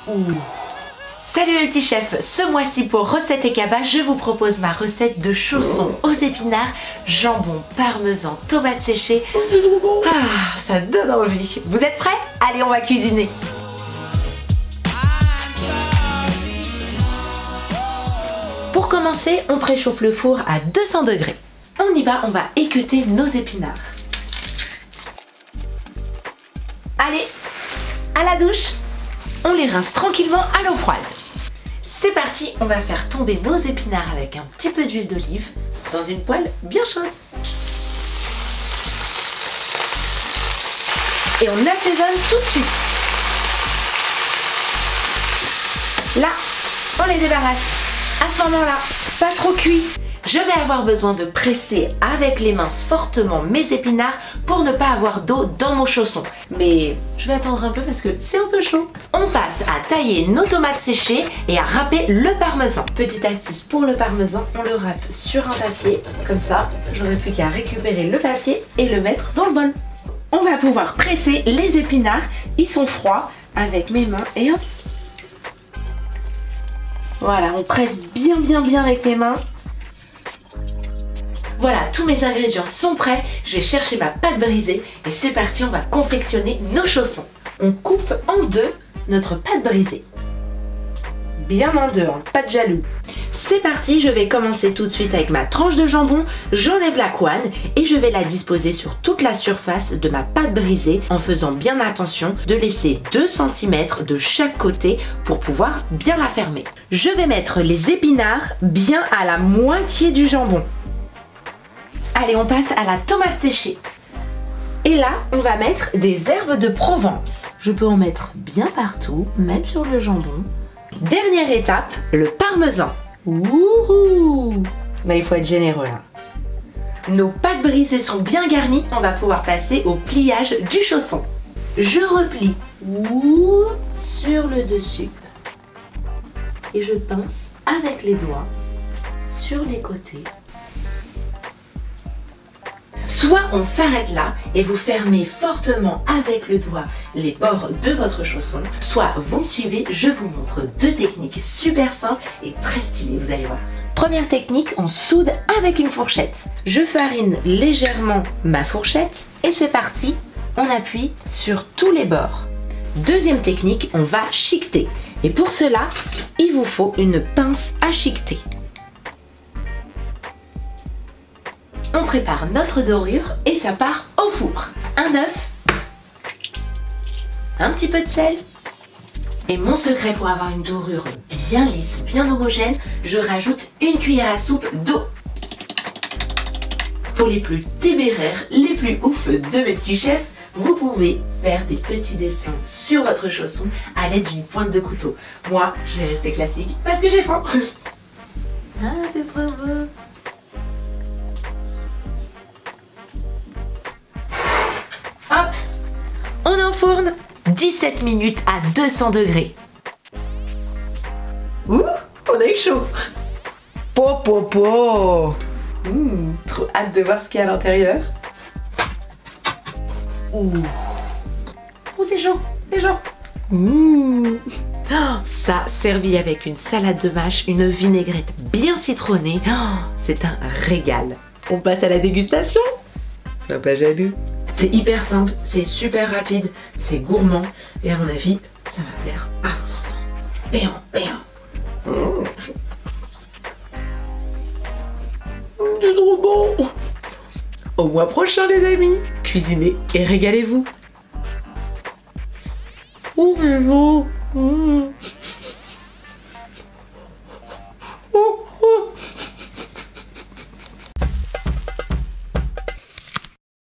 Ouh. Salut les petits chefs, ce mois-ci pour Recette et Cabas, je vous propose ma recette de chaussons aux épinards, jambon, parmesan, tomates séchées. Ah, ça donne envie. Vous êtes prêts? Allez, on va cuisiner. Pour commencer, on préchauffe le four à 200 degrés. On y va, on va équeuter nos épinards. Allez, à la douche. On les rince tranquillement à l'eau froide. C'est parti, on va faire tomber nos épinards avec un petit peu d'huile d'olive dans une poêle bien chaude. Et on assaisonne tout de suite. Là, on les débarrasse. À ce moment-là, pas trop cuit. Je vais avoir besoin de presser avec les mains fortement mes épinards pour ne pas avoir d'eau dans mon chausson. Mais je vais attendre un peu parce que c'est un peu chaud. On passe à tailler nos tomates séchées et à râper le parmesan. Petite astuce pour le parmesan, on le râpe sur un papier. Comme ça, j'aurai plus qu'à récupérer le papier et le mettre dans le bol. On va pouvoir presser les épinards. Ils sont froids avec mes mains et hop. Voilà, on presse bien avec les mains. Voilà, tous mes ingrédients sont prêts. Je vais chercher ma pâte brisée et c'est parti, on va confectionner nos chaussons. On coupe en deux notre pâte brisée. Bien en deux, hein, pas de jaloux. C'est parti, je vais commencer tout de suite avec ma tranche de jambon. J'enlève la couenne et je vais la disposer sur toute la surface de ma pâte brisée en faisant bien attention de laisser 2 cm de chaque côté pour pouvoir bien la fermer. Je vais mettre les épinards bien à la moitié du jambon. Allez, on passe à la tomate séchée. Et là, on va mettre des herbes de Provence. Je peux en mettre bien partout, même sur le jambon. Dernière étape, le parmesan. Wouhou! Bah, il faut être généreux là. Nos pâtes brisées sont bien garnies, on va pouvoir passer au pliage du chausson. Je replie sur le dessus et je pince avec les doigts sur les côtés. Soit on s'arrête là et vous fermez fortement avec le doigt les bords de votre chausson, soit vous me suivez, je vous montre 2 techniques super simples et très stylées, vous allez voir. Première technique, on soude avec une fourchette. Je farine légèrement ma fourchette et c'est parti, on appuie sur tous les bords. Deuxième technique, on va chiqueter. Et pour cela, il vous faut une pince à chiqueter. On prépare notre dorure et ça part au four. Un œuf, un petit peu de sel. Et mon secret pour avoir une dorure bien lisse, bien homogène, je rajoute une cuillère à soupe d'eau. Pour les plus téméraires, les plus ouf de mes petits chefs, vous pouvez faire des petits dessins sur votre chausson à l'aide d'une pointe de couteau. Moi, je vais rester classique parce que j'ai faim. Ah, c'est trop beau. Hop, on enfourne 17 minutes à 200 degrés. Ouh, on a eu chaud. Trop hâte de voir ce qu'il y a à l'intérieur. Ouh, c'est chaud, c'est chaud. Ça, servi avec une salade de mâche, une vinaigrette bien citronnée, c'est un régal. On passe à la dégustation. Sois pas jaloux. C'est hyper simple, c'est super rapide, c'est gourmand et à mon avis, ça va plaire à vos enfants. C'est trop bon. Au mois prochain les amis, cuisinez et régalez-vous. Oh, c'est beau.